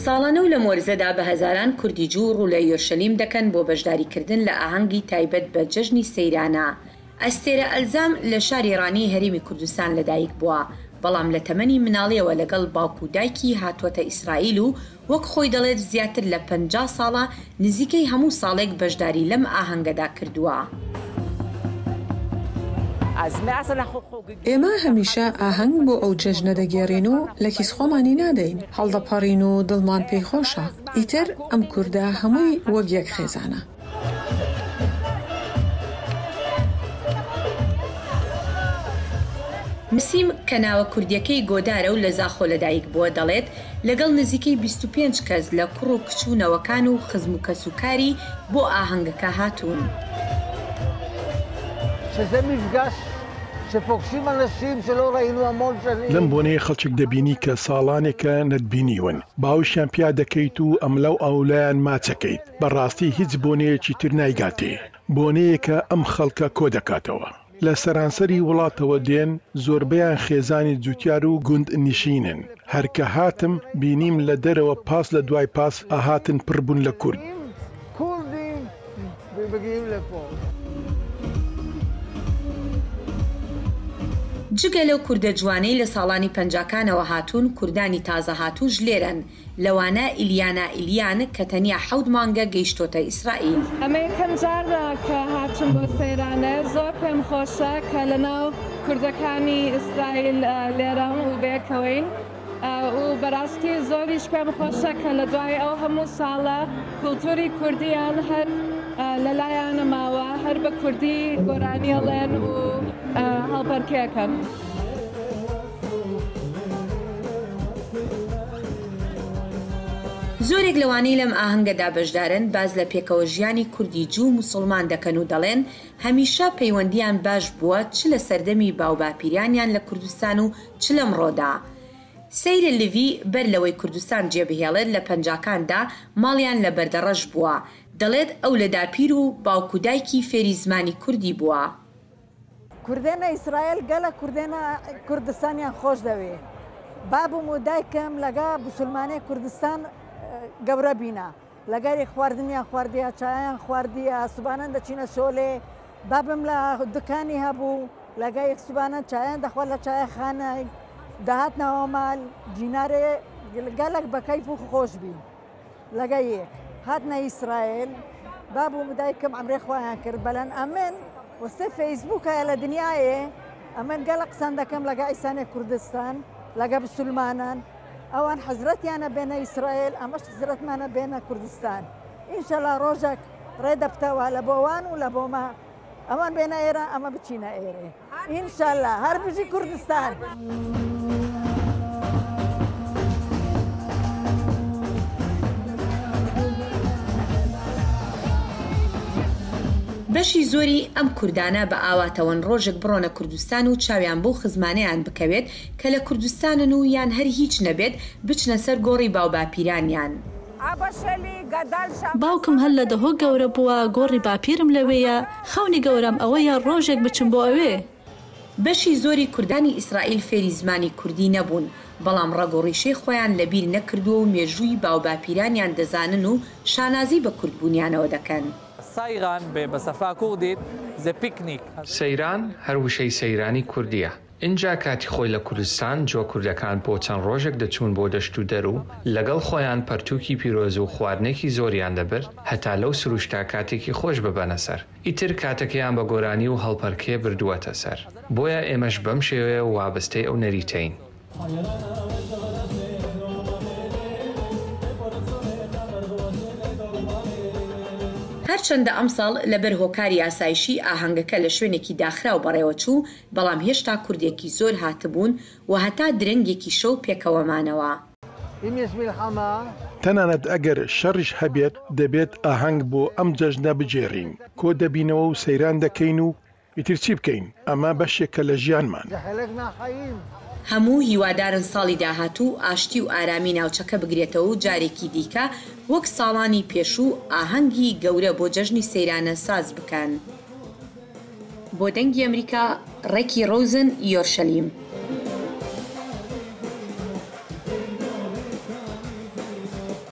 ساڵانە و لە مۆرزەدا بە هەزاران کوردی جوو ڕوو لە یۆرشەلیم دەکەن بۆ بەشداریکردن لە ئاهەنگی تایبەت بە جەژنی سەیرانە. ئەستێرە ئەلزام لە شاری ڕانی هەرێمی کوردستان لەدایک بووە، بەڵام لە تەمەنی مناڵیەوە لەگەڵ باوک و دایکی هاتووەتە ئیسرائیل و وەک خۆی دەڵێت زیاتر لە 50 ساڵە نزیکەی هەموو ساڵێک بەشداری لەم ئاهەنگەدا کردووە. ئێمە هەمیشە ئاهەنگ بۆ ئەو جەژنە دەگێڕین و لە کیس خۆمانی نادەین، هەڵدەپەڕین و دڵمان پێی خۆشە. ئیتر ئەم کووردە هەمووی وەک یەک خێزانە. نسیم کە ناوە کوردیەکەی گۆدارە و لە زاخۆ لەدایک بووە دەڵێت لەگەڵ نزیکەی 25 کەس لە کوڕ و کچوونەوەکان و خزم و کەسوکاری بۆ ئاهەنگەکە هاتوون. لەم بۆنەیە خەڵکێک دەبینی کە ساڵانێکە نەتبینیون، باوشیان پیا دەکەیت و ئەملەو ئەولایان ماچەکەیت. بەڕاستی هیچ بۆنەیەکی تر نایگاتێ، بۆنەیەکە ئەم خەڵکە کۆ دەکاتەوە. لە سەرانسەری وڵاتەوە دێن، زۆربەیان خێزانی جوتیار و گوند نشینن. هەرکە هاتم بینیم لە دەرەوە پاس لە دوای پاس ئاهاتن پڕبوون لە کورد. جگە لەو کوردە جوانەی لە ساڵانی 50کانەوە هاتوون، کوردانی تازە هاتووش لێرن، لەوانە ئیلیانا ئیلیان کە تەنیا 7 مانگە گەیشتۆتە ئیسرائیل. ئەمە یەکەم جارە کە هاتم بۆ سەیرانە، زۆر پێم خۆشە کە لەناو کوردەکانی ئیسرائیل لێرەم و بێکەوەین و بەڕاستی زۆریش پێم خۆشە کە لە دوای ئەو هەموو ساڵە کولتوری کوردیان هەر لەلایەنە ماوە، هەر بە کوردی گۆرانیەڵێن و هەڵپەرکێکەن. زۆرێک لەوانەی لەم ئاهەنگەدا بەشدارن باز لە پێکەوە ژیانی کوردی جوو مسلمان دەکەن و دەڵێن هەمیشە پەیوەندیان باش بووە، چ لە سەردەمی باوباپیرانیان لە کوردستان و چ لەمڕۆدا. سەیرە لڤی بەر لەوەی کوردستان جێبهێڵێت لە 50کاندا ماڵیان لە بەردەڕەش بووە، دەڵێت ئەو لە داپیر و باوکو دایکی فێری زمانی کوردی بووە. کوردێنە ئیسرائیل گەلە کوردێنە کوردستانیان خۆش دەوێ. بابم و دایکم لەگە بوسلمانەی کوردستان گەورە بینە، لەگەری خواردنیان خواردیە، چایان خواردیە، سوبانان دەچینە شۆلێ. بابم لە دوکانی هەبوو، لەگەی سوبانان چایان دەخوات لە چای خانای، داهاتنەوە مال جینارێ گەلک بە کەیف و خۆش بین. لەگە یەک هاتنە ئیسرائیل، بابم و دایکم ئەمرێ خۆیان کرد بەلەن ئەمن وەستە فەیسبووکە لە دنیاە، ئەمن گەلە قسەن دەکەم لەگە ئیسانی کوردستان، لەگە بسلمانان، ئەوان حەزرەتیانە بێنە ئیسرائیل، ئەمەش حەزرەتمانە بێنە کوردستان. ئینشەڵا ڕۆژێک ڕێدەبتەوە لە بۆوان و لە بۆمە، ئەوان بێنە ئێرە، ئەمە بچینە ئێرێ. ئینشەڵا هەر بژی کوردستان. بەشی زۆری ئەم کوردانە بە ئاواتەوەن ڕۆژێک بڕۆنە کوردستان و چاویان بۆ خزمانەیان بکەوێت کە لە کوردستانن و یان هەر هیچ نەبێت بچنە سەر گۆڕی باوباپیرانیان. باوکم هەر لە دەهۆ گەورە بووە، گۆڕی باپیرم لەوەیە، خەونی گەورەم ئەوەیە ڕۆژێک بچم بۆ ئەوێ. بەشی زۆری کوردانی ئیسرائیل فێری زمانی کوردی نەبوون، بەڵام ڕەگۆڕیشەی خۆیان لەبیر نەکردووە و مێژووی باوباپیرانیان دەزانن و شانازی بە کوردبوونیانەوە دەکەن. سەیران هەر وشەی سەیرانی کوردیە. اینجا کاتی خۆی لە کوردستان جۆ کوردەکان بۆ چەند ڕۆژێک دەچوون بۆ دەشت و دەر و لەگەڵ خۆیان پەرتووکی پیرۆز و خواردنێکی زۆریان دەبرد هەتا لەو سروشتا کاتێکی خۆش ببەنە سەر. ئیتر کاتەکەیان بە گۆرانی و هەڵپەرکێ بردووەتە سەر. بۆیە ئێمەش بەم شێوەیە وابستەی ئەو نەریتەین. هەرچەندە ئەمساڵ لەبەر هۆکاری ئاسایشی ئاهەنگەکە لە شوێنێکی داخراو بەڕێوە چوو، بەڵام هێشتا کوردێکی زۆر هاتبوون و هەتا درەنگێکی شەو پێکەوەمانەوە. تەنانەت ئەگەر شەڕیش هەبێت دەبێت ئاهەنگ بۆ ئەم جەژنە بجێڕین، کۆ دەبینەوە و سەیران دەکەین و ئیتر چی بکەین؟ ئەمە بەشێکە لە ژیانمان. هەموو هیوادارن ساڵی داهاتوو ئاشتی و ئارامی ناوچەکە بگرێتەوە و جارێکی دیکە وەک ساڵانی پێشوو ئاهەنگی گەورە بۆ جەژنی سەیرانە ساز بکەن. بۆ دەنگی ئەمریکا، ڕێکی ڕۆزن، یۆرشەلیم.